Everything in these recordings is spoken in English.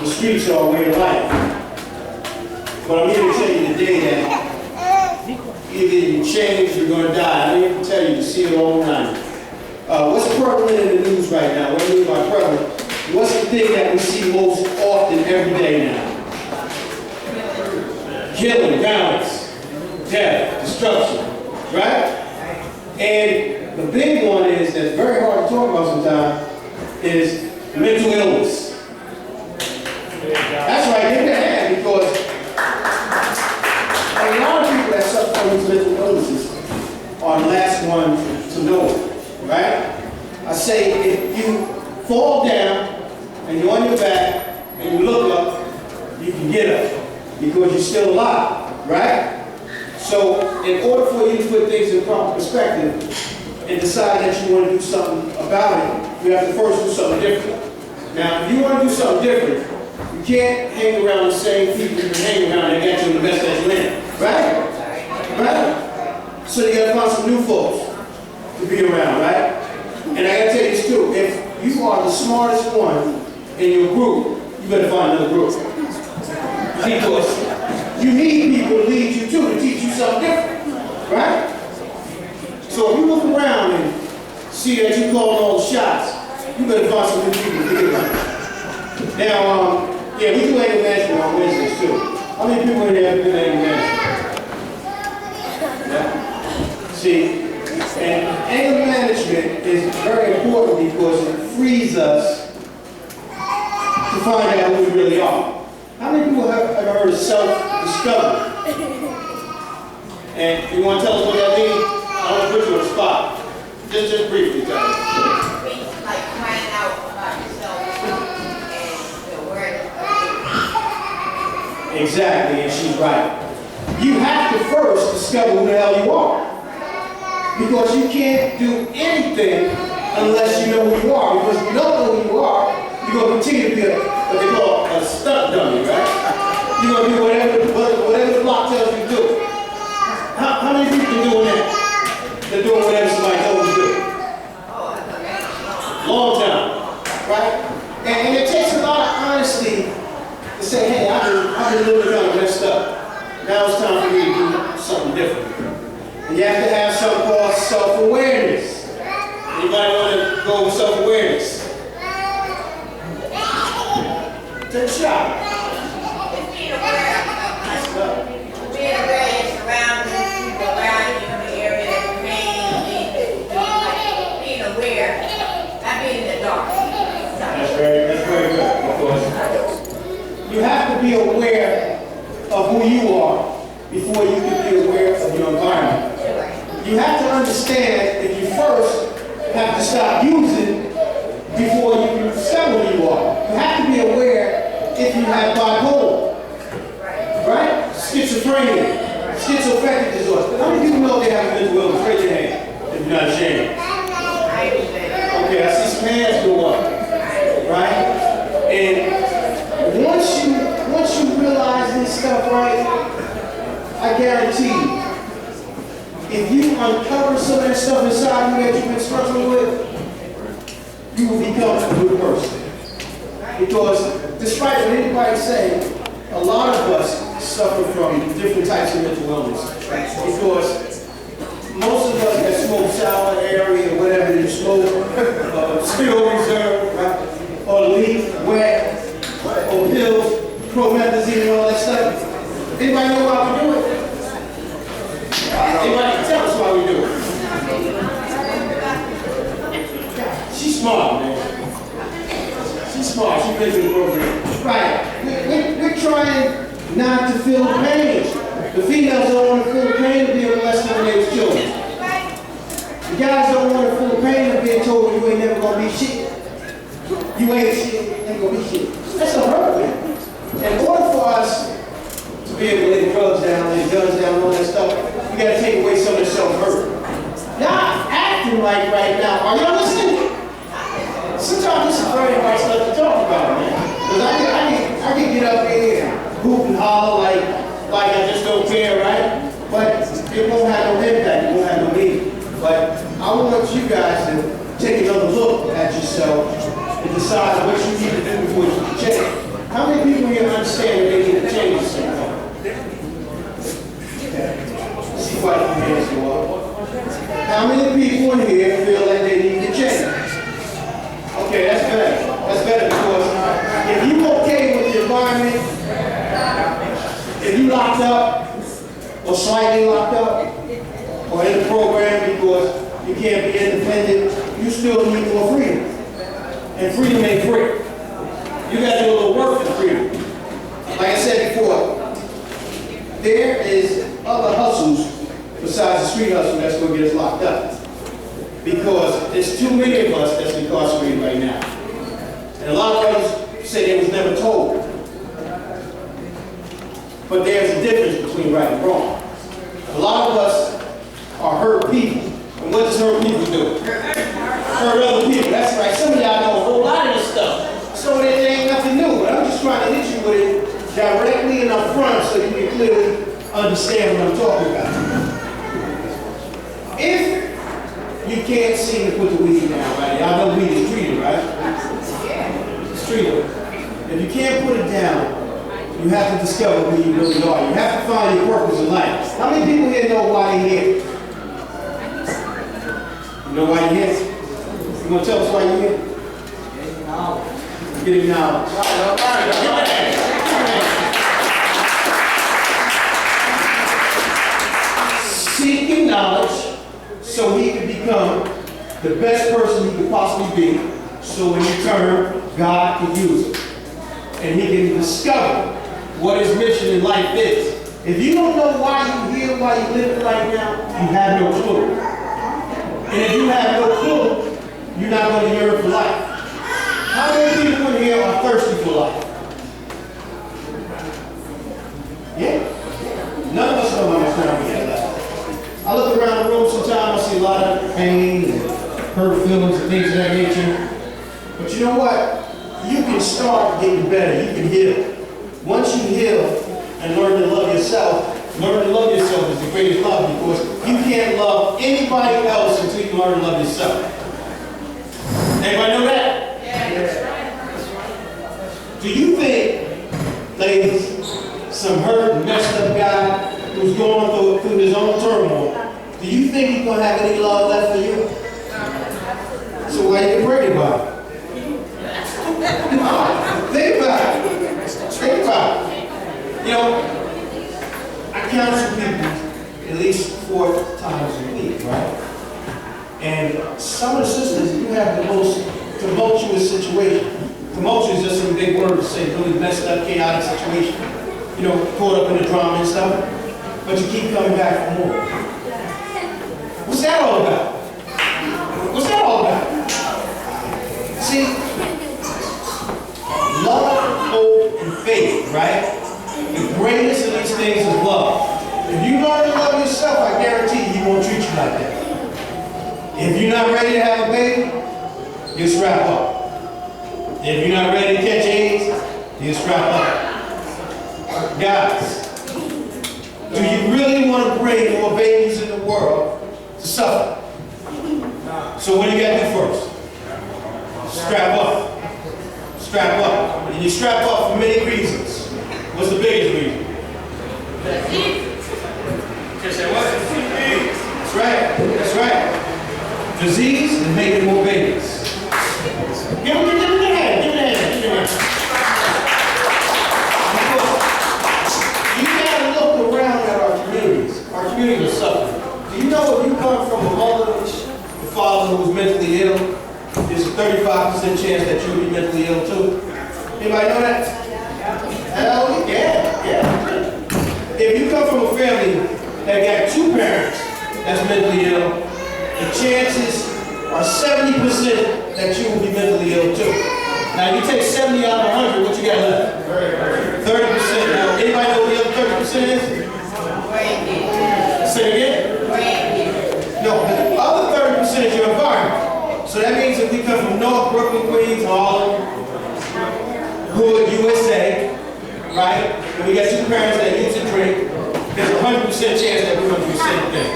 the streets are a way of life. But I'm here to tell you today that either you change or you're going to die. I'm here to tell you to see it all around you. What's prevalent in the news right now? What do I mean by prevalent? What's the thing that we see most often every day now? Killing, violence, death, destruction, right? And the big one is, that's very hard to talk about sometimes, is mental illness. That's right, give me a hand, because a lot of people that suffer from these mental illnesses are the last ones to know it, right? I say if you fall down and you're on your back and you look up, you can get up because you're still alive, right? So in order for you to put things in proper perspective and decide that you want to do something about it, you have to first do something different. Now, if you want to do something different, you can't hang around the same people you hang around that got you in the best that you're in, right? Right? So you got to find some new folks to be around, right? And I got to tell you this too, if you are the smartest one in your group, you better find another group. Because you need people to lead you too, to teach you something different, right? So if you look around and see that you call all the shots, you better find some new people to get around. Now, yeah, we do anger management on Wednesdays too. How many people in there have been anger management? Yeah. See, and anger management is very important because it frees us to find out who we really are. How many people have ever heard of self-discovery? And you want to tell us what that means? I want to put you on the spot. Just briefly, tell us. Like finding out about yourself and the awareness of it. Exactly, and she's right. You have to first discover who the hell you are. Because you can't do anything unless you know who you are. Because if you don't know who you are, you're going to continue to be what they call a stunt dummy, right? You're going to do whatever the block tells you to do. How many people are doing that? They're doing whatever somebody told them to do. Long time, right? And it takes a lot of honesty to say, hey, I've been living kind of messed up. Now it's time for me to do something different. And you have to have something called self-awareness. Anybody want to go with self-awareness? Take a shot. It's being aware of yourself. Being aware of your surroundings, people around you in the area that you're being aware, not being in the dark. That's very good, of course. You have to be aware of who you are before you can be aware of your environment. You have to understand that you first have to stop using before you can discover who you are. You have to be aware if you have bipolar, right? Schizophrenia, schizoaffective disorder. How many people know they have mental illness? Raise your hand if you're not ashamed. Okay, I see some hands go up, right? And once you realize this stuff, right, I guarantee you, if you uncover some of that stuff inside you that you've been struggling with, you will become a good person. Because despite what anybody say, a lot of us suffer from different types of mental illness. Because most of us that smoke sour area or whatever you smoke, spill reserve, right? Or leaf, wet, or pills, promethazine and all that stuff. Anybody know why we do it? Anybody can tell us why we do it? She's smart, man. She's smart. She plays in the program. Right. We're trying not to feel the pain. The females don't want to feel the pain of being molested when they was children. The guys don't want to feel the pain of being told you ain't never gonna be shit. You ain't shit, you ain't gonna be shit. That's gonna hurt, man. In order for us to be able to lay drugs down, lay guns down, all that stuff, we gotta take away some of the self-hurt. Y'all acting like right now. Are y'all listening? Sometimes this is very hard stuff to talk about, man. Because I can get up here and hoop and holler like I just don't care, right? But it won't have no impact, it won't have no meaning. But I want you guys to take another look at yourself and decide what you need to do before you can change. How many understand that they need to change something. See quite a few hands go up. How many people in here feel like they need to change? Okay, that's better. That's better because if you okay with the environment, if you locked up or slightly locked up or in the program because you can't be independent, you still need more freedom. And freedom ain't free. You got to do a little work for freedom. Like I said before, there is other hustles besides the street hustle that's going to get us locked up. Because there's too many of us that's incarcerated right now. And a lot of others say they was never told. But there's a difference between right and wrong. A lot of us are hurt people. And what does hurt people do? Hurt other people. That's right. Some of y'all know a whole lot of this stuff. Some of it ain't nothing new. But I'm just trying to hit you with it directly and up front so you can clearly understand what I'm talking about. If you can't seem to put the weed down, right? Y'all know weed is treated, right? It's treated. If you can't put it down, you have to discover who you really are. You have to find your purpose in life. How many people here know why they're here? You know why you're here? You want to tell us why you're here? Getting knowledge. Seeking knowledge so he can become the best person he could possibly be, so in return, God can use him. And he can discover what his mission in life is. If you don't know why you're here, why you're living right now, you have no clue. And if you have no clue, you're not going to yearn for life. How many people in here are thirsty for life? Yeah. None of us know how much time we have left. I look around the room sometimes, I see a lot of pain and hurt feelings and things of that nature. But you know what? You can start getting better. You can heal. Once you heal and learn to love yourself, learn to love yourself is the greatest love because you can't love anybody else until you learn to love yourself. Anybody know that? Do you think, ladies, some hurt and messed up guy who's going through his own turmoil, do you think he's going to have any love left for you? So why are you worried about it? No, think about it. Think about it. You know, I counsel people at least 4 times a week, right? And some of the sisters, you have the most tumultuous situation. Tumultuous is just a big word to say really messed up, chaotic situation. You know, caught up in the drama and stuff. But you keep coming back for more. What's that all about? What's that all about? See, love, hope, and faith, right? The greatest of these things is love. If you learn to love yourself, I guarantee you, he won't treat you like that. If you're not ready to have a baby, you strap up. If you're not ready to catch AIDS, you strap up. Guys, do you really want to bring more babies in the world to suffer? So what do you got to do first? Strap up. Strap up. And you strap up for many reasons. What's the biggest reason? Just say what? That's right. That's right. Disease and making more babies. Give me a hand. Give me a hand. Give me a hand. You gotta look around at our communities. Our communities are suffering. Do you know if you come from a mother or father who was mentally ill, there's a 35% chance that you'll be mentally ill too? Anybody know that? Hell yeah. If you come from a family that got 2 parents that's mentally ill, the chances are 70% that you will be mentally ill too. Now you take 70 out of 100, what you got left? 30%. Now, anybody know what the other 30% is? Say it again? No, the other 30% is your environment. So that means if we come from North, Brooklyn, Queens, Harlem, Hood, USA, right? And we got 2 parents that use and drink, there's a 100% chance that we're going to do the same thing.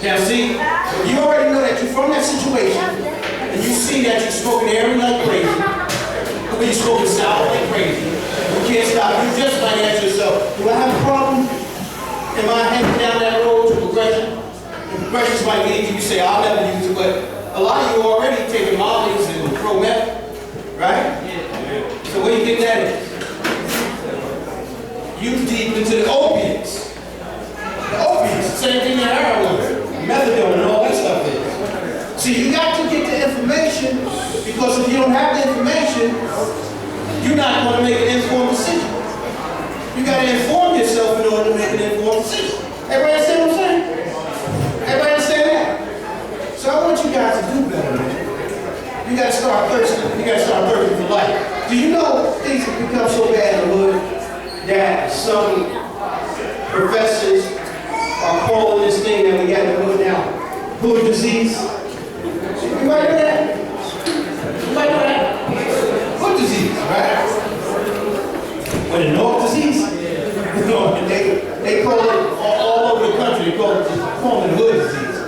Now see, you already know that you're from that situation, and you see that you're smoking airy like crazy, or you're smoking sour like crazy. You can't stop. You just might ask yourself, do I have a problem? Am I heading down that road to progression? And progression might lead you to say, I'll never use it, but a lot of you are already taking mollies and pro meth, right? So where you get that in? You deep into the opiates. The opiates, same thing in heroin, methadone, and all that stuff is. See, you got to get the information, because if you don't have the information, you're not going to make an informed decision. You got to inform yourself in order to make an informed decision. Everybody understand what I'm saying? Everybody understand that? So I want you guys to do better, man. You got to start thirsting. You got to start thirsting for life. Do you know things have become so bad in the hood that some professors are calling this thing that we got in the hood now hood disease? You might know that. You might know that. Hood disease, right? When the Newark disease, you know, they call it all over the country. They call it hood disease.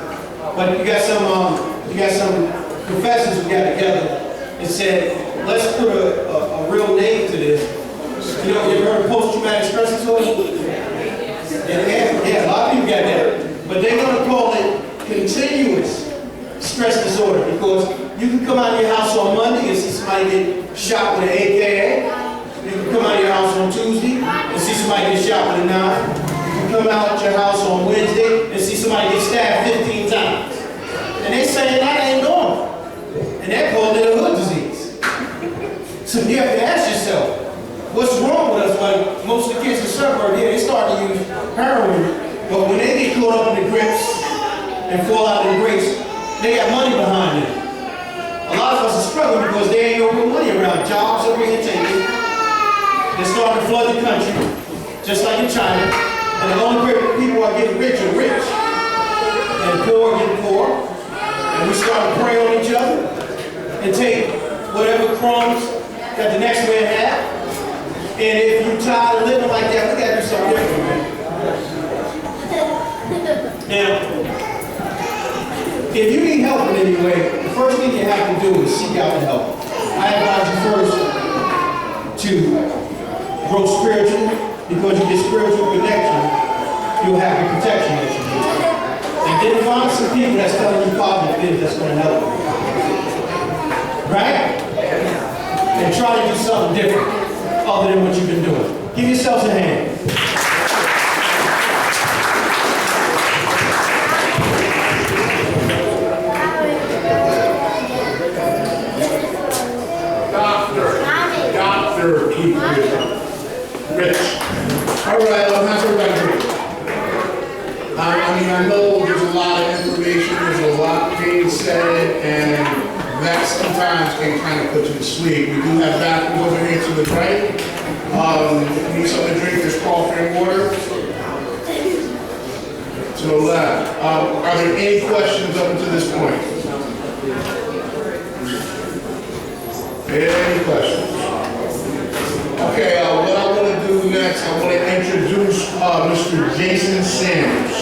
But you got some professors who got together and said, let's put a real name to this. You know, you ever heard of post-traumatic stress disorder? Yeah, a lot of people got that. But they're going to call it continuous stress disorder, because you can come out of your house on Monday and see somebody get shot with an AKA. You can come out of your house on Tuesday and see somebody get shot with a 9. You can come out of your house on Wednesday and see somebody get stabbed 15 times. And they saying that ain't normal. And they're calling it a hood disease. So you have to ask yourself, what's wrong with us? Like most of the kids in the suburb, yeah, they start to use heroin, but when they get caught up in the grips and fall out of the grace, they got money behind them. A lot of us are struggling because there ain't no real money around. Jobs are being taken. They're starting to flood the country, just like in China. And the only people are getting rich are rich. And poor getting poor. And we start to prey on each other and take whatever crumbs that the next man has. And if you're tired of living like that, we gotta do something different, man. Now, if you need help in any way, the first thing you have to do is seek out the help. I advise you first to grow spiritually, because you get spiritual connection, you'll have the protection that you need. And then find some people that's telling you positive things that's going to help you. Right? And try to do something different other than what you've been doing. Give yourselves a hand. Doctor, keep rich. All right, how's everybody doing? I mean, I know there's a lot of information, there's a lot being said, and that sometimes can kind of put you to sleep. We do have bathrooms over here to the right. If you need something to drink, there's coffee and water. To the left. Are there any questions up until this point? Any questions? Okay, what I want to do next, I want to introduce Mr. Jason Sanders.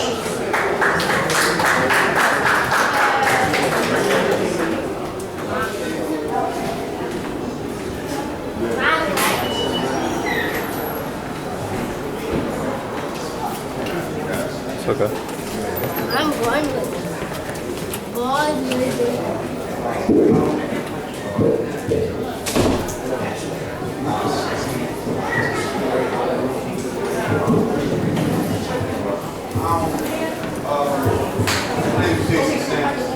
It's okay. I'm born with it. Born with it. My name is Jason Sanders.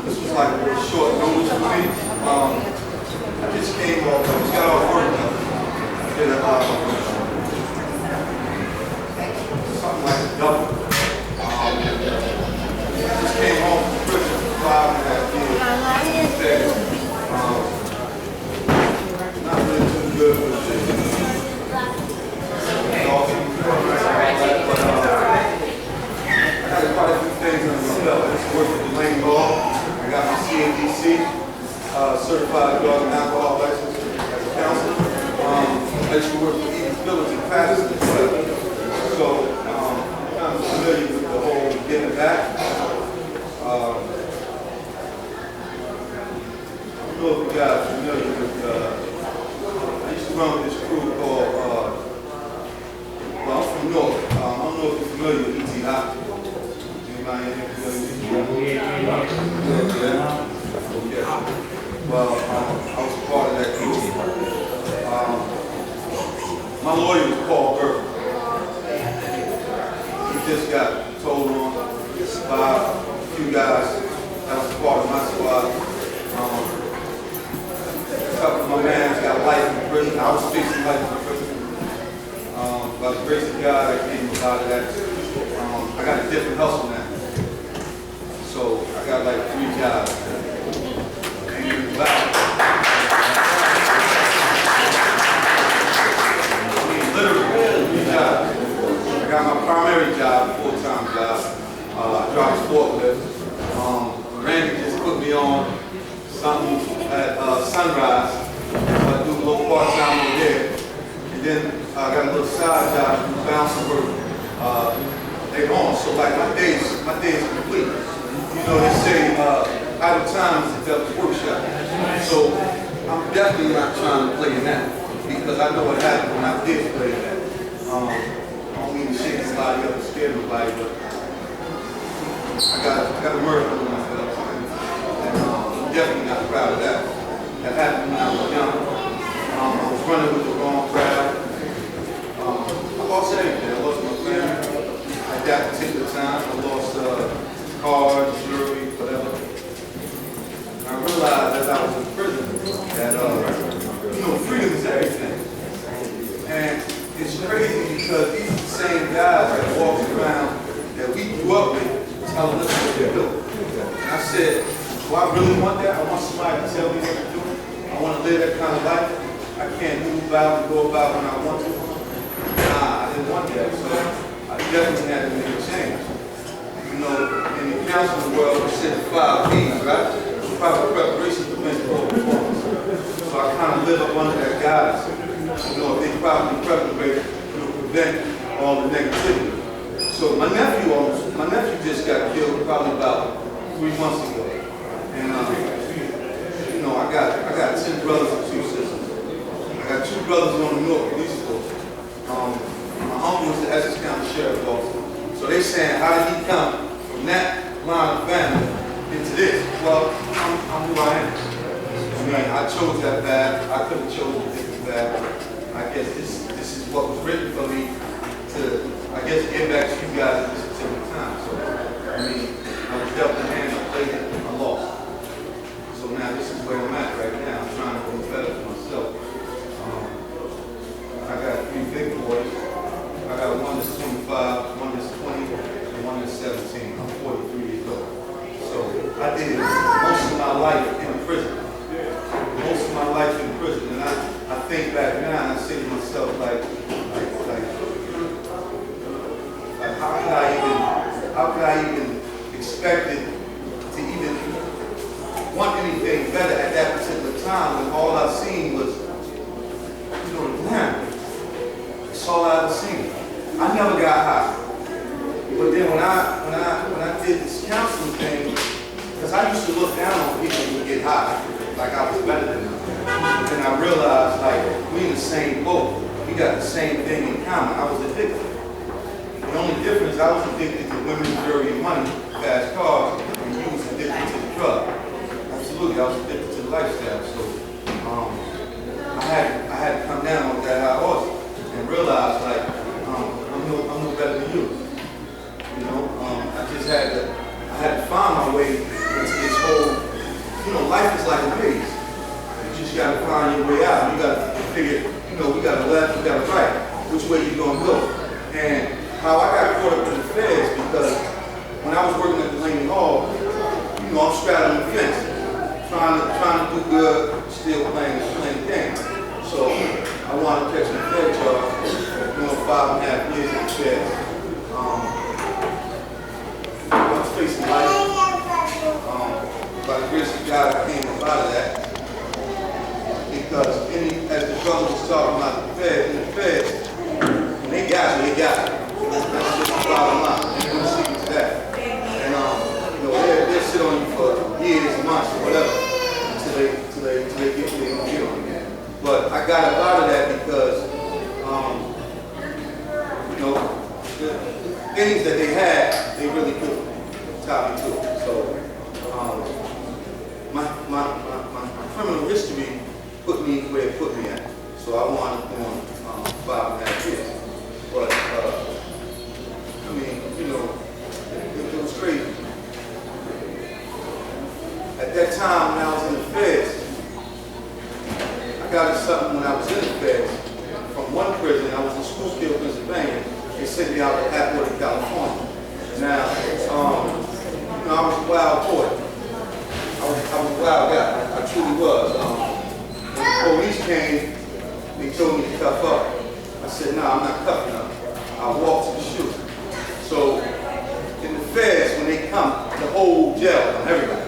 This was like a short notice for me. I just came off, I just got off work. I did something like a double. I just came home from prison for 5.5 years. Not really too good with it. I had quite a few things under my belt. I just worked with the Lane Law. I got my CNDC, certified drug and alcohol license as a counselor. I used to work with equability practice as well. So I'm kind of familiar with the whole giving back. I don't know if you guys are familiar with, I used to run with this crew called My lawyer was Paul Burke. He just got told on by a few guys that was part of my squad. A couple of my mans got life in prison. I was facing life in prison. By the grace of God, I came out of that. I got a different hustle now. So I got like 3 jobs. And literally 3 jobs. I got my primary job, full-time job. I drive a forklift. Randy just put me on something at Sunrise. So I do a little part-time over there. And then I got a little side job, bouncing work later on. So like my days are complete. You know, they say idle time is the devil's workshop. So I'm definitely not trying to play in that because I know what happened when I did play in that. I don't mean to shake somebody up and scare nobody, but I got a miracle in my belt. And I'm definitely not proud of that. That happened when I was young. I was running with the wrong crowd. I lost everything. I lost my family at that particular time. I lost cars, jewelry, whatever. And I realized as I was in prison that, freedom is everything. And it's crazy because these are the same guys that walk around that we grew up with telling us what to do. And I said, do I really want that? I want somebody to tell me what to do. I want to live that kind of life. I can't move out and go about when I want to. Nah, I didn't want that. So I definitely had to make a change. You know, in the counseling world, we said the 5 P's, right? Proper preparation prevents poor performance. So I kind of live up under that guidance. You know, if they properly prepare, it'll prevent all the negativity. So my nephew just got killed probably about 3 months ago. And I got 10 brothers and 2 sisters. I got 2 brothers on the Newark police force. My uncle was the Essex County Sheriff's Officer. So they saying, how did he come from that line of family into this? Well, I'm who I am. I mean, I chose that path. I could have chosen a different path. I guess this is what was written for me to, I guess, get back to you guys at this particular time. So, I mean, I was dealt the hand, I played it, I lost. So now this is where I'm at right now. I'm trying to do better for myself. I got 3 big boys. I got one that's 25, one that's 20, and one that's 17. I'm 43 years old. So I did most of my life in prison. Most of my life in prison. And I think back now and I say to myself, like, how could I even expect it to even want anything better at that particular time when all I seen was, the glamour. That's all I ever seen. I never got high. But then when I did this counseling thing, because I used to look down on people who would get high, like I was better than them. And I realized, like, we in the same boat. We got the same thing in common. I was addicted. The only difference, I was addicted to women, jewelry, and money, fast cars, and you was addicted to the drug. Absolutely, I was addicted to the lifestyle. So I had to come down on that high horse and realize, like, I'm no better than you. You know, I had to find my way into this whole, life is like a maze. You just got to find your way out. You got to figure, we got a left, we got a right. Which way you gonna go? And how I got caught up in the feds because when I was working at the Laney Hall, I'm straddling the fence, trying to do good, still playing the game. So I wanted to catch the fed charge, doing 5.5 years in the feds. I was facing life. By the grace of God, I came up out of that. Because as the brother was talking about the feds, when they got you, they got you. That's just the bottom line. They're going to see you to that. And they'll sit on you for years, months, or whatever, until they get what they're going to get on you. But I got up out of that because, the things that they had, they really couldn't top me to it. So, my criminal history put me where it put me at. So I wanted on 5.5 sent me out to Atwater, California. Now, I was a wild boy. I was a wild guy. I truly was. When the police came, they told me to cuff up. I said, "No, I'm not cuffing up. I'll walk to the shoe." So, in the feds, when they come, the whole jail on everybody.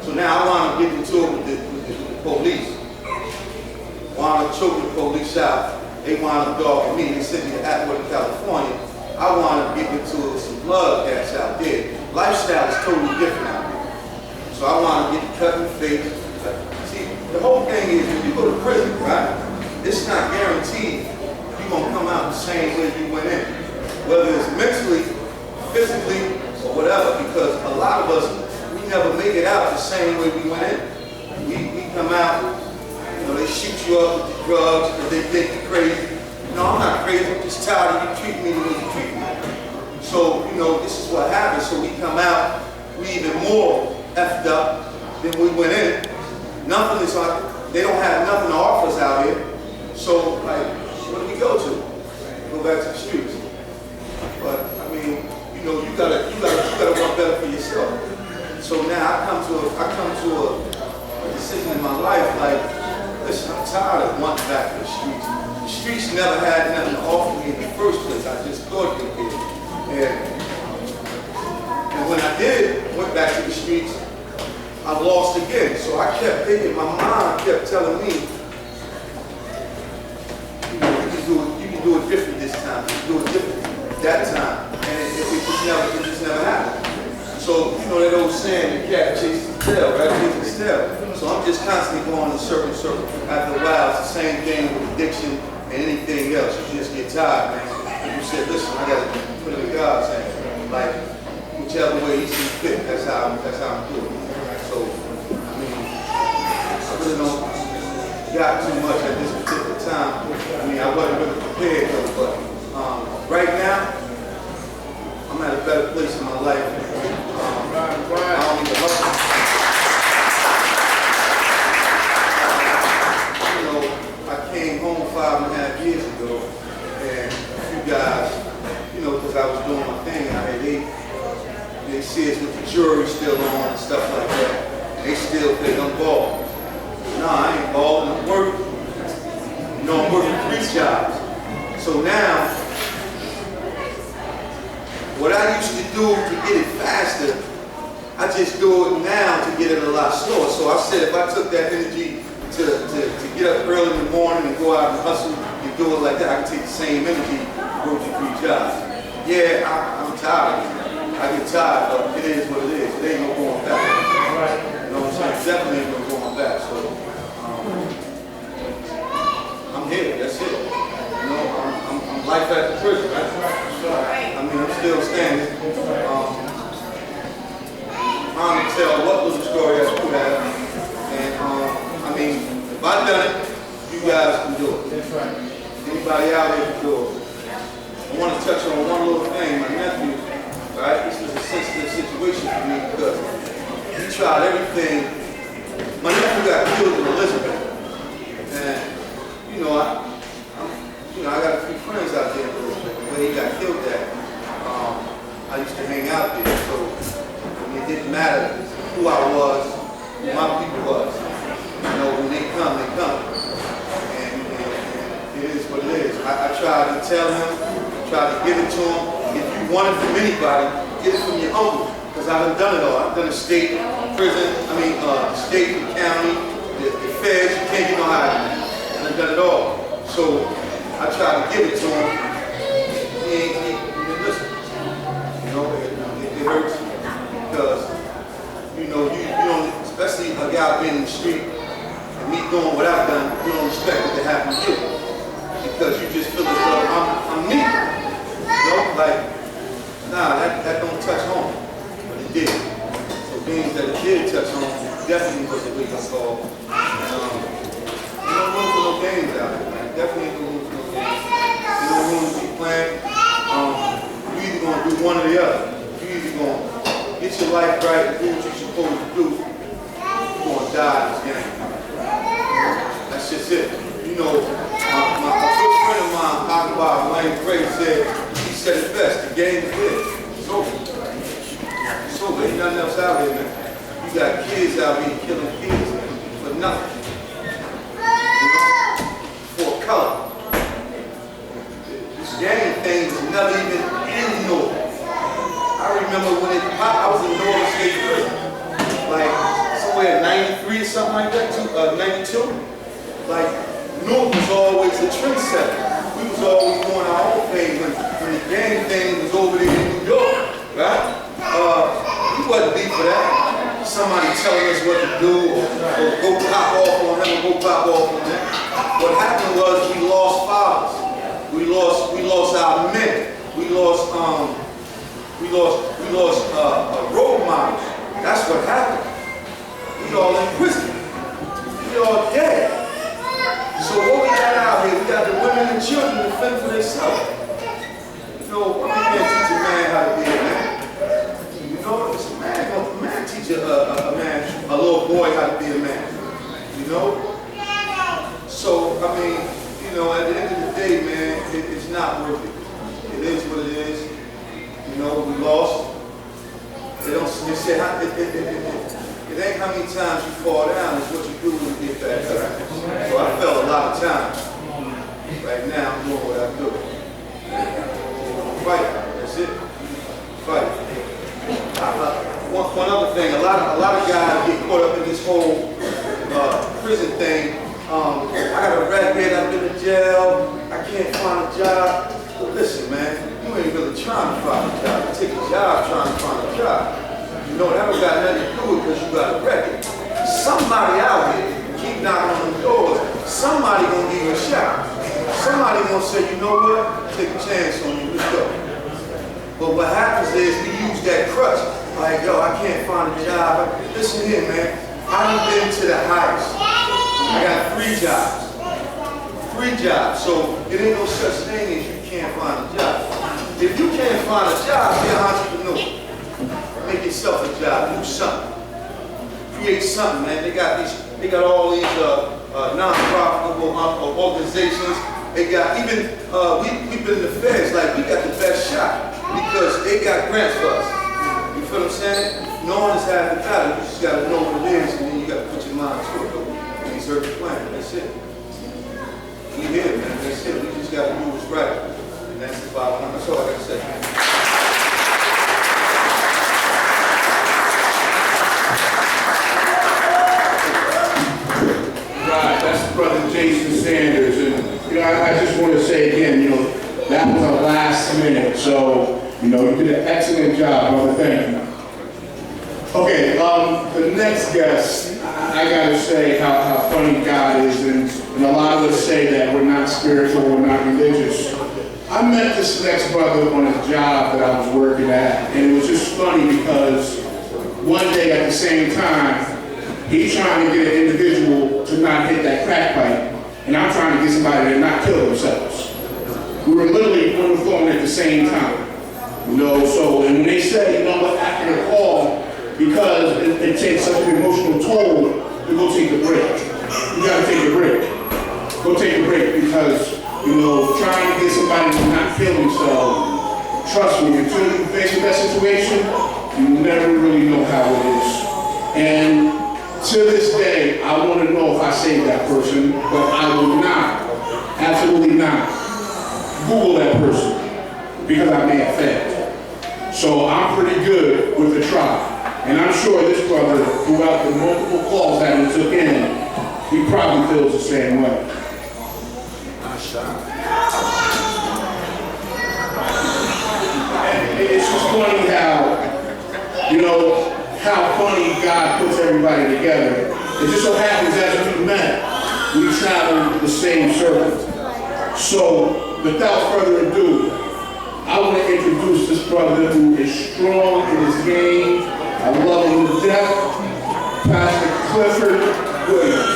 So now I want to get into it with the police. Wound up choking the police out. They wound up dogging me. They sent me to Atwater, California. I wound up getting into some blood cats out there. Lifestyle is totally different out there. So I wound up getting cut in the face. See, the whole thing is when you go to prison, right? It's not guaranteed you're going to come out the same way you went in. Whether it's mentally, physically, or whatever, because a lot of us, we never make it out the same way we went in. We come out, they shoot you up with the drugs because they think you're crazy. No, I'm not crazy. I'm just tired of you treating me the way you treat me. So, this is what happens. So we come out, we even more effed up than we went in. Nothing is like, they don't have nothing to offer us out here. So, like, what do we go to? Go back to the streets. But I mean, you gotta want better for yourself. So now I come to a decision in my life, like, listen, I'm tired of wanting back to the streets. The streets never had nothing to offer me in the first place. I just thought they did. And when I went back to the streets, I lost again. So I kept thinking, my mind kept telling me, you can do it different this time. You can do it different that time. And it just never happened. So, that old saying, the cat chases the tail, right? Chases the tail. So I'm just constantly going in circle. After a while, it's the same thing with addiction and anything else. You just get tired, man. And you said, listen, I got to put it in God's hands. Like, whichever way He sees fit, that's how I'm doing. So, I really don't got too much at this particular time. I wasn't really prepared though, but right now, I'm at a better place in my life. I don't need to hustle. I came home 5.5 years ago, and a few guys, because I was doing my thing, they see us with the jury still on and stuff like that. And they still think I'm bald. Nah, I ain't bald, I'm working. I'm working 3 jobs. So now, what I used to do to get it faster, I just do it now to get it a lot slower. So I said if I took that energy to get up early in the morning and go out and hustle and do it like that, I can take the same energy and work 3 jobs. Yeah, I'm tired. I get tired, but it is what it is. It ain't no going back. You know what I'm saying? Definitely ain't no going back. So I'm here. That's it. I'm life at the prison. Right? I'm still standing. Trying to tell what little story I could have. And if I done it, you guys can do it. That's right. Anybody out here can do it. I want to touch on one little thing. My nephew, right? This was a sensitive situation for me because he tried everything. My nephew got killed in Elizabeth. And, I got a few friends out there in Elizabeth. Where he got killed at, I used to hang out there. So it didn't matter who I was, who my people was. When they come, they come. And it is what it is. I tried to tell him, tried to give it to him. If you want it from anybody, get it from your uncle. Because I've done it all. I've done a state, prison, state, the county, the feds, you can't get no higher. I've done it all. So I tried to give it to him. He didn't listen. It hurts because, you don't, especially a guy being in the street and me doing what I've done, you don't expect it to happen to you. Because you just feel as though I'm me. That don't touch home. But it did. So being that it did touch home, definitely was a wake-up call. You don't room for no games out there, man. Definitely don't room for no games. You don't room to be playing. You either going to do one or the other. You either going to get your life right and do what you're supposed to do, you're going to die in this game. That's just it. My good friend of mine, Akbar Wayne Gray, said said it best. The game is dead. It's over. It's over. Ain't nothing else out here, man. You got kids out here killing kids for nothing. You know? For a color. This gang thing was never even in Newark. I remember when it popped, I was in Newark State Prison. Like, somewhere in 93 or something like that, 92. Like, Newark was always a trendsetter. We was always doing our own thing when the gang thing was over there in New York, right? We wasn't beat for that. Somebody telling us what to do, or go pop off on them, or go pop off on them. What happened was we lost fathers. We lost our men. We lost role models. That's what happened. We all in prison. We all dead. So what we got out here, we got the women and children to fend for themselves. You know, we can't teach a man how to be a man. You know, it's a man teach a little boy how to be a man. You know? So, I mean, you know, at the end of the day, man, it's not worth it. It is what it is. You know, we lost. They say, it ain't how many times you fall down, it's what you do when you get back up. So I fell a lot of times. Right now, I'm doing what I do. Fight, that's it. Fight. One other thing, a lot of guys get caught up in this whole prison thing. I got a red head, I've been in jail, I can't find a job. But listen, man, you ain't really trying to find a job. You take a job trying to find a job. You know, that don't got nothing to do with because you got a record. Somebody out here keep knocking on the doors. Somebody gonna give you a shot. Somebody gonna say, you know what? Take a chance on you, let's go. But what happens is we use that crutch. Like, yo, I can't find a job. Listen here, man. I done been to the highest. I got 3 jobs. 3 jobs. So it ain't no such thing as you can't find a job. If you can't find a job, be an entrepreneur. Make yourself a job, do something. Create something, man. They got all these non-profitable organizations. They got even we've been in the feds, like we got the best shot because they got grants for us. You feel what I'm saying? Knowing is half the battle. You just gotta know what it is and then you gotta put your mind to it. And reserve the plan. That's it. We here, man. That's it. We just gotta do what's right. And that's the bottom line. That's all I gotta say. Right, that's Brother Jason Sanders, and you know, I just want to say again, you know, that was our last minute, so you know, you did an excellent job, brother. Thank you. Okay, the next guest, I gotta say how funny God is, and a lot of us say that we're not spiritual, we're not religious. I met this next brother on a job that I was working at, and it was just funny because one day at the same time, he's trying to get an individual to not hit that crack pipe, and I'm trying to get somebody to not kill themselves. We were literally on the phone at the same time. You know, so, and when they say, you know what, after the call, because it takes such an emotional toll, to go take a break. You gotta take a break. Go take a break because, you know, trying to get somebody to not kill themselves, trust me, until you face with that situation, you never really know how it is. And to this day, I want to know if I saved that person, but I will not, absolutely not, Google that person because I may have failed. So I'm pretty good with the try. And I'm sure this brother, throughout the multiple calls that he took in, he probably feels the same way. And it's just funny how, you know, how funny God puts everybody together. It just so happens as we met, we traveled the same circle. So, without further ado, I want to introduce this brother who is strong in his game. I love him to death, Pastor Clifford Williams.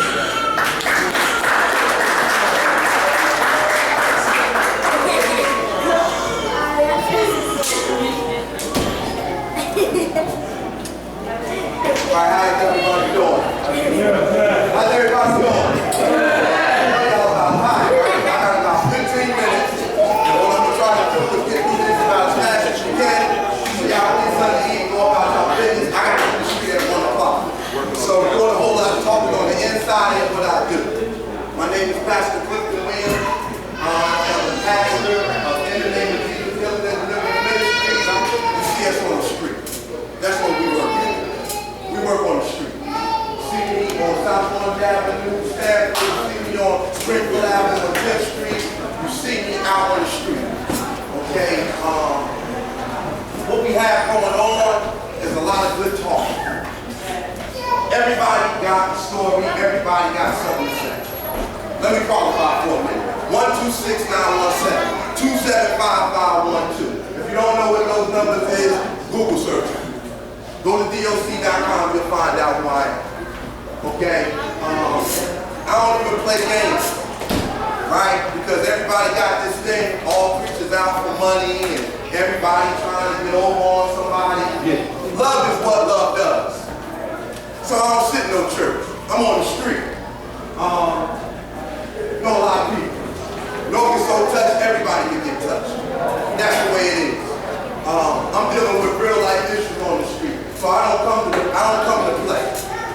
All right, how's everybody doing? How's everybody doing? I got about 15 minutes. And what I'm trying to do is get through this pastor of In the Name of Jesus Healing and Deliverance Ministries, you see us on the street. That's what we work in. We work on the street. You see me on South Orange Avenue, Stafford, you see me on Springfield Avenue, on 10th Street. You see me out on the street. Okay? What we have going on is a lot of good talk. Everybody got a story, everybody got something to say. Let me qualify for a minute. 126-917-275512. If you don't know what those numbers is, Google search it. Go to doc.com, you'll find out who I am. Okay? I don't even play games, right? Because everybody got this thing, all preachers out for money, and everybody trying to get over on somebody. Yeah. Love is what love does. So I don't sit in no church. I'm on the street. Know a lot of people. No get so touched, everybody can get touched. That's the way it is. I'm dealing with real life issues on the street. So I don't come to play.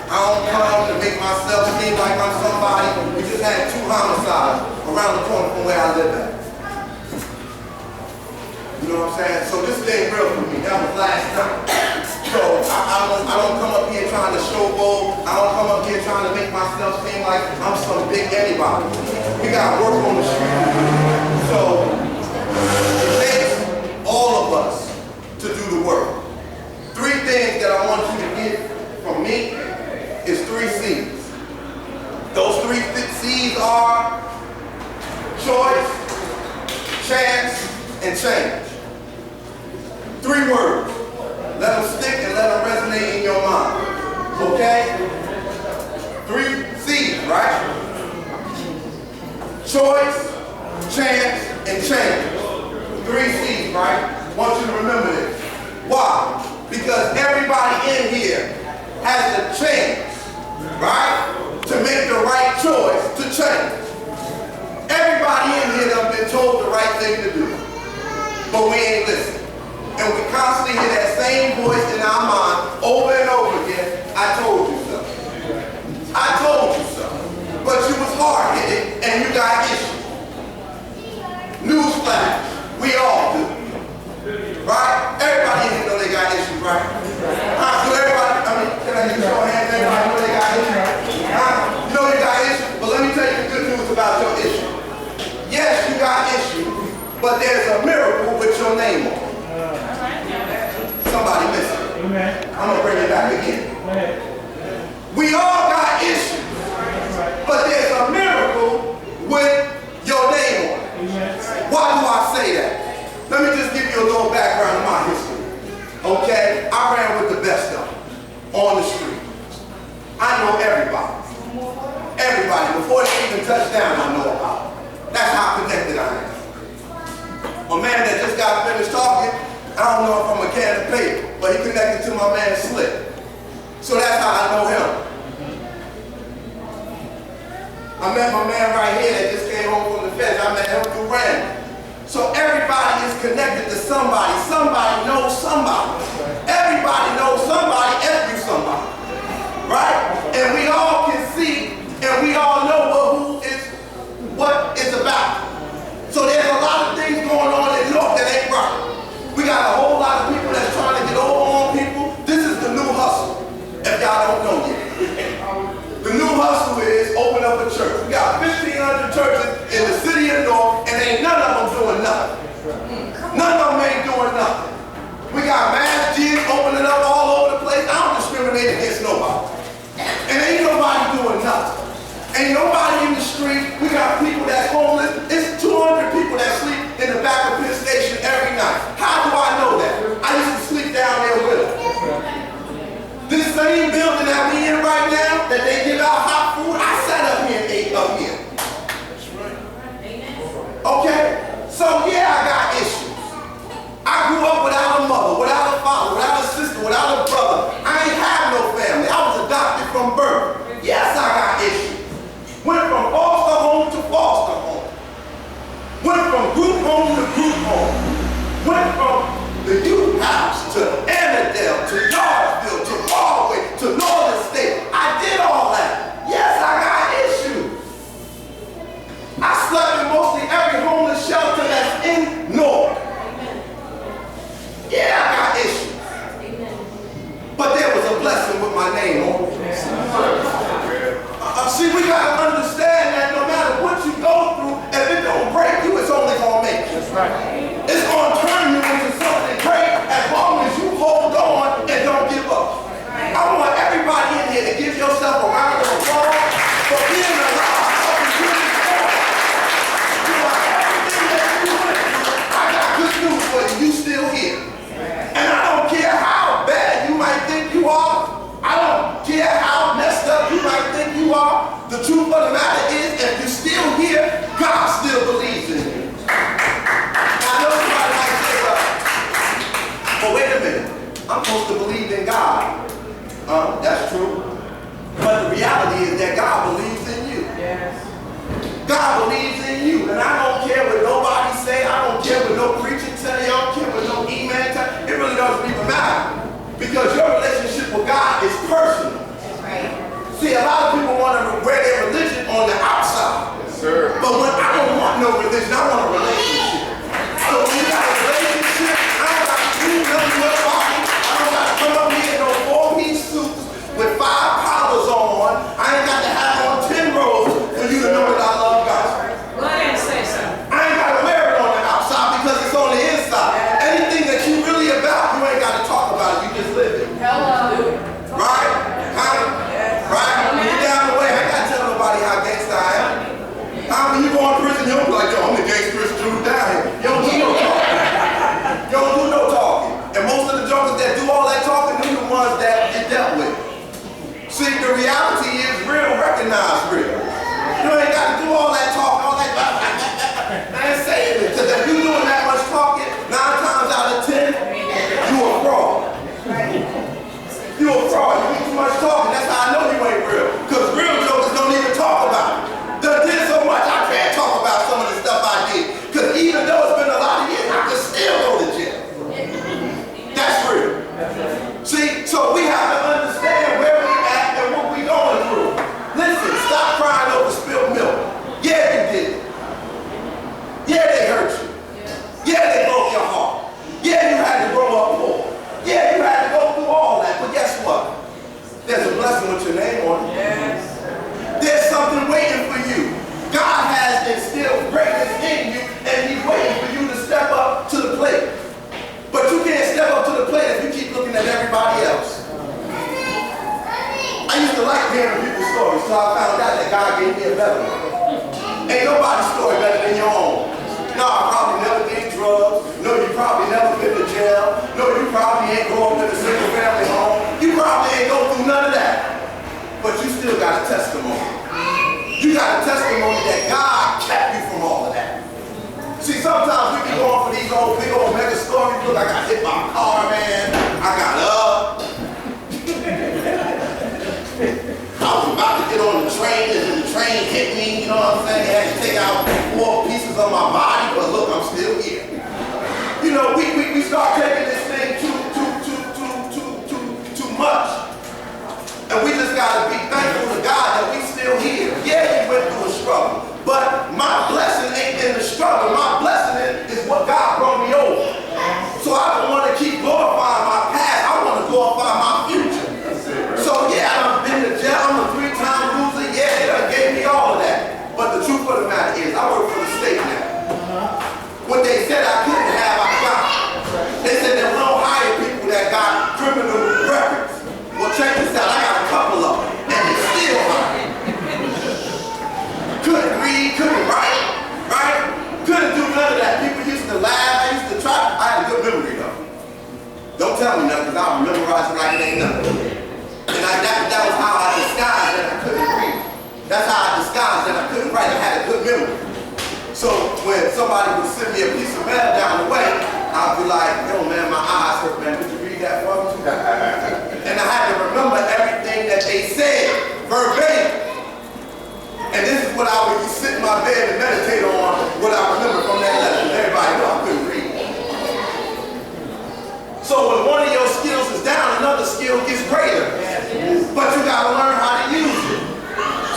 I don't come to make myself seem like I'm somebody. We just had 2 homicides around the corner from where I live at. You know what I'm saying? So this thing real for me. That was last time. So I don't come up here trying to showboat. I don't come up here trying to make myself seem like I'm some big anybody. We got work on the street. So it takes all of us to do the work. 3 things that I want you to get from me is 3 C's. Those 3 C's are choice, chance, and change. 3 words. Let them stick and let them resonate in your mind. Okay? 3 C's, right? Choice, chance, and change. 3 C's, right? I want you to remember this. Why? Because everybody in here has a chance, right? To make the right choice to change. Everybody in here done been told the right thing to do. But we ain't listening. And we constantly hear that same voice in our mind over and over again. I told you so. I told you so. But you was hard-headed and you got issues. Newsflash, we all do. Right? Everybody in here know they got issues, right? So everybody, can I get your hand? Everybody know they got issues? You know you got issues, but let me tell you the good news about your issue. Yes, you got issues, but there's a miracle with your name on it. Somebody missing it. I'm going to bring it back again. We all got issues, but there's a miracle with your name on it. Why do I say that? Let me just give you a little background of my history. Okay? I ran with the best of them on the street. I know everybody. Everybody. Before they even touch down, I know about it. That's how connected I am. A man that just got finished talking, I don't know if I'm a can of paper, but he connected to my man Slick. So that's how I know him. I met my man right here that just came home from the feds. I met him through Randy. So everybody is connected to somebody. Somebody knows somebody. Everybody knows somebody every somebody. Right? And we all can see and we all know what it's about. So there's a lot of things going on in Newark that ain't right. We got a whole lot of people that's trying to get over on people. This is the new hustle, if y'all don't know yet. The new hustle is open up a church. We got 1,500 churches in the city of Newark, and ain't none of them doing nothing. None of them ain't doing nothing. We got mass gyms opening up all over the place. I don't discriminate against nobody. And ain't nobody doing nothing. Ain't nobody in the street. We got people that's homeless. It's 200 people that sleep in the back of Penn Station every night. How do I know that? I used to sleep down there with them. This same building that we in right now, that they give out hot food, I sat up here and ate up here. That's right. Okay? So yeah, I got issues. I grew up without a mother, without a father, without a sister, without a brother. I ain't have no family. I was adopted from birth. Yes, I got issues. Went from foster home to foster home. Went from group home to group home. Went from the youth house to Annandale to Yardsville to Broadway to Northern State. I did all that. Yes, I got issues. I slept in mostly every homeless shelter that It's going to turn you into something great as long as you hold on and don't give up. I want everybody in here to give yourself a round of applause for being alive. I got good news for you. You still here. And I don't care how bad you might think you are. I don't care how messed up you might think you are. The truth of the matter is, if you're still here, God still believes in you. Now, I know somebody might say, well, wait a minute. I'm supposed to believe in God. That's true. But the reality is that God believes in you. Yes. God believes in you. And I don't care what nobody say. I don't care what no preacher tell you. I don't care what no email tell you. It really doesn't even matter. Because your relationship with God is personal. Right. See, a lot of people want to wear their religion on the outside. Yes, sir. But when I don't want no religion, I want a relationship. So when you got a relationship, I don't got to clean up your body. I don't got to come up here in no 4-piece suits with 5 collars on. I ain't got to have on 10 rows for you to know that I love God. Go ahead and say something. I ain't got to wear it on the outside because it's on the inside. Anything that you really about, you ain't got to talk about it. You just live it. Hello. Right? Right? You down the way. I ain't got to tell nobody how gangsta I am. When you go in prison, you don't be like, yo, I'm the gangsterest dude down here. You don't do no talking. You don't do no talking. And most of the jokers that do all that talking, they're the ones that get dealt with. See, the reality is real, recognize real. You ain't got to do all that talk, all that. I ain't saying it. Because if you're doing that much talking, 9 times out of 10, you a fraud. You a fraud. You do too much talking. That's how I know you ain't real. Because real jokers don't even talk about it. Done did so much, I can't talk about some of the stuff I did. Because even though it's been a lot of years, I can still go to jail. That's real. See, so we have to understand where we at and what we going through. Listen, stop crying over spilled milk. Yeah, you did. Yeah, they hurt you. Yeah, they broke your heart. Yeah, you had to grow up poor. Yeah, you had to go through all that. But guess what? There's a blessing with your name on it. Yes. There's something waiting for you. God has instilled greatness in you, and He's waiting for you to step up to the plate. But you can't step up to the plate if you keep looking at everybody else. I used to like hearing people's stories, so I found out that God gave me a better one. Ain't nobody's story better than your own. No, I probably never did drugs. No, you probably never been to jail. No, you probably ain't grow up in a single family home. You probably ain't go through none of that. But you still got a testimony. You got a testimony that God kept you from all of that. See, sometimes we be going for these old big old mega stories. Look, I got hit by a car, man. I got up. I was about to get on the train, and the train hit me, you know what I'm saying? They had to take out 4 pieces of my body, but look, I'm still here. You know, we start taking this thing too much. And we just gotta be thankful to God that we still here. Yeah, we went through a struggle, but my blessing ain't in the struggle. My blessing is what God brought me over. So I don't want to keep glorifying my past. I want to glorify my future. So yeah, I've been to jail. I'm a 3-time loser. Yeah, they done gave me all of that. But the truth of the matter is, I work for the state now. What they said I couldn't have, I got. They said that we don't hire people that got criminal records. Well, check this out. I got a couple of them, and they still hire. Couldn't read, couldn't write, right? Couldn't do none of that. People used to laugh. I used to try. I had a good memory though. Don't tell me nothing, because I'll memorize it like it ain't nothing. And that was how I disguised that I couldn't read. That's how I disguised that I couldn't write. I had a good memory. So when somebody would send me a piece of mail down the way, I'd be like, yo man, my eyes hurt, man. Could you read that for me? And I had to remember everything that they said, verbatim. And this is what I would sit in my bed and meditate on, what I remember from that lesson. Everybody know I couldn't read. So when one of your skills is down, another skill gets greater. But you gotta learn how to use it.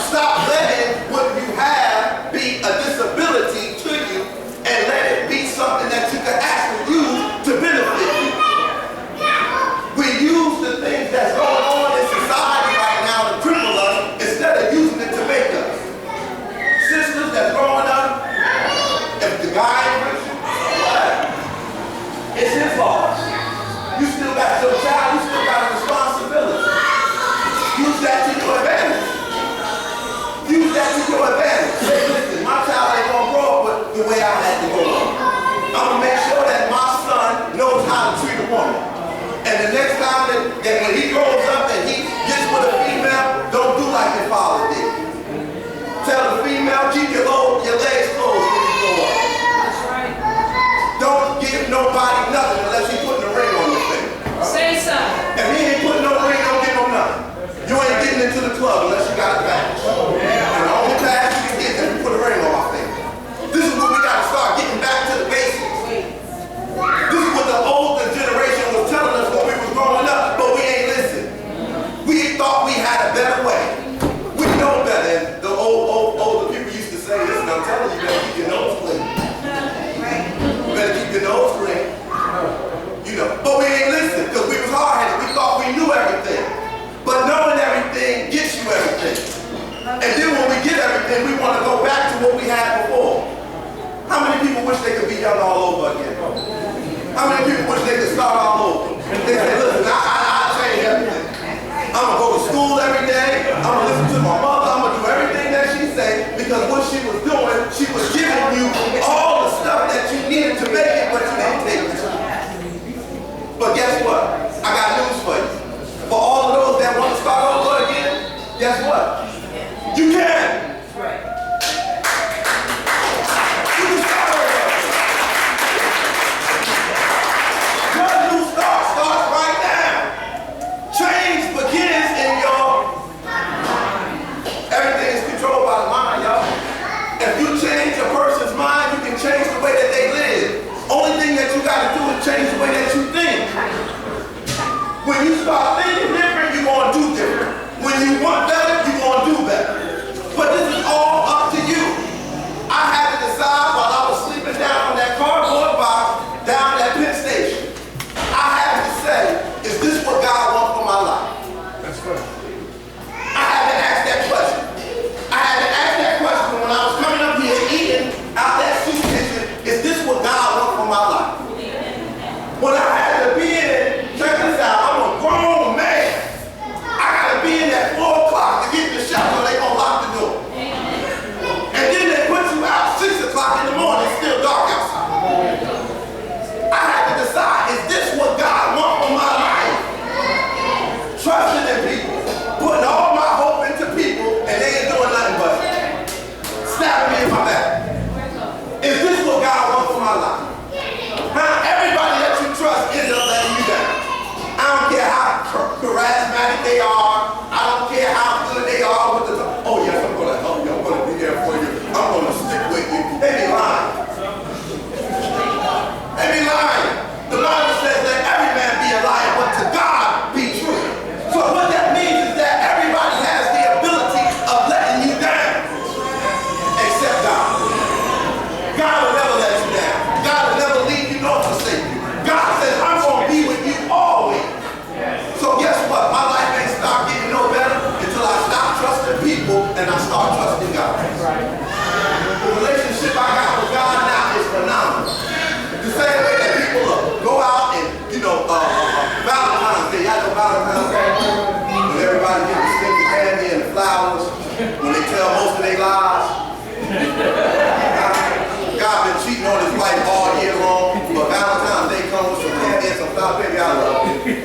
Stop letting what you have be a disability to you and let it be something that you can actually use to benefit I'm gonna make sure that my son knows how to treat a woman. And the next time that when he grows up and he gets with a female, don't do like your father did. Tell the female, keep your legs closed when you grow up. Don't give nobody nothing unless he's putting a ring on your finger. Say something. If he ain't putting no ring, don't give him nothing. You ain't getting into the club unless you got a badge. And the only badge you can get is if you put a ring on my finger. This is what we got to start getting back to the basics. This is what the older generation was telling us when we was growing up, but we ain't listened. We thought we had a better way. We know better. And the older people used to say this, and I'm telling you, you better keep your nose clean. You better keep your nose clean. You know, but we ain't listened because we was hard-headed. We thought we knew everything. But knowing everything gets you everything. And then when we get everything, we want to go back to what we had before. How many people wish they could be young all over again? How many people wish they could start all over? They say, listen, I'll change everything. I'm going to go to school every day. I'm going to listen to my mother. I'm going to do everything that she said because what she was doing, she was giving you all the stuff that you needed to make it, but you didn't take it. But guess what? I got news for you. For all of those that want to start over again, guess what? You can. Change the way that they live. Only thing that you got to do is change the way that you think. When you start thinking different, you're going to do different. When you want better, you're going to do better. But this is all up to you. I had to decide while I was sleeping down on that cardboard box down at Penn Station. I had to say, is this what God wants for my life? That's good. I had to ask that question. I had to ask that question when I was coming up here eating out that soup kitchen. Is this what God wants for my life? When I had to be in, check this out, I'm a grown man. I got to be in at 4 o'clock to get in the shop so they going to lock the door. And then they put you out 6 o'clock in the morning, it's still dark outside. I had to decide, is this what God wants for my life? Trusting in people, putting all my hope into people, and they ain't doing nothing but stabbing me in my back. Is this what God wants for my life? Huh? Everybody that you trust ends up letting you down. I don't care how charismatic they are. I don't care how good they are with the oh yes, I'm going to help you. I'm going to be there for you. I'm going to stick with you. They be lying. They be lying. The Bible says that every man be a liar, but to God be true. So what that means is that everybody has the ability of letting you down, except God. God will never let you down. God will never leave you nor forsake you. God says, I'm going to be with you always. So guess what? My life ain't start getting no better until I stop trusting people and I start trusting God. The relationship I got with God now is phenomenal. The same way that people go out and, Valentine's Day, y'all know Valentine's Day? When everybody gets the sticky candy and the flowers, when they tell most of their lies. God been cheating on his wife all year long, but Valentine's Day comes with some candy and some flowers. Baby, I love you.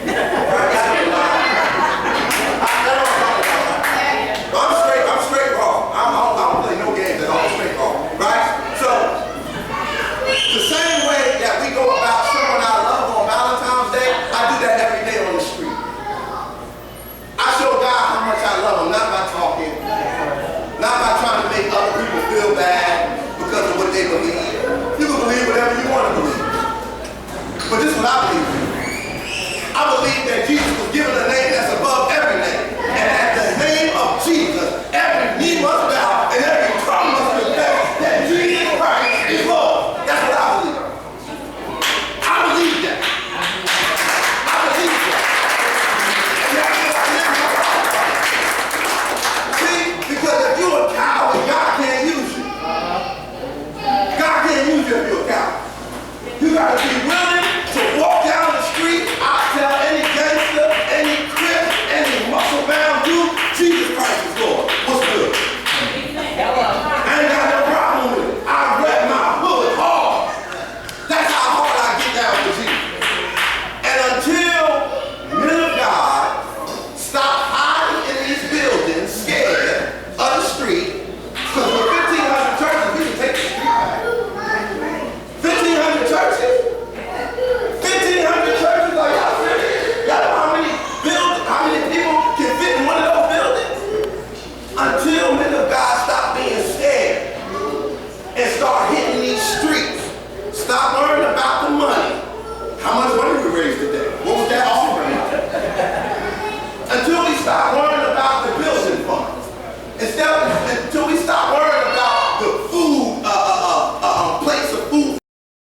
I'm straight raw. I don't play no games at all. I'm straight raw, right? So, the same way that we go about showing our love on Valentine's Day, I do that every day on the street. I show God how much I love him, not by talking, not by trying to make other people feel bad because of what they believe. You can believe whatever you want to believe. But this is what I believe.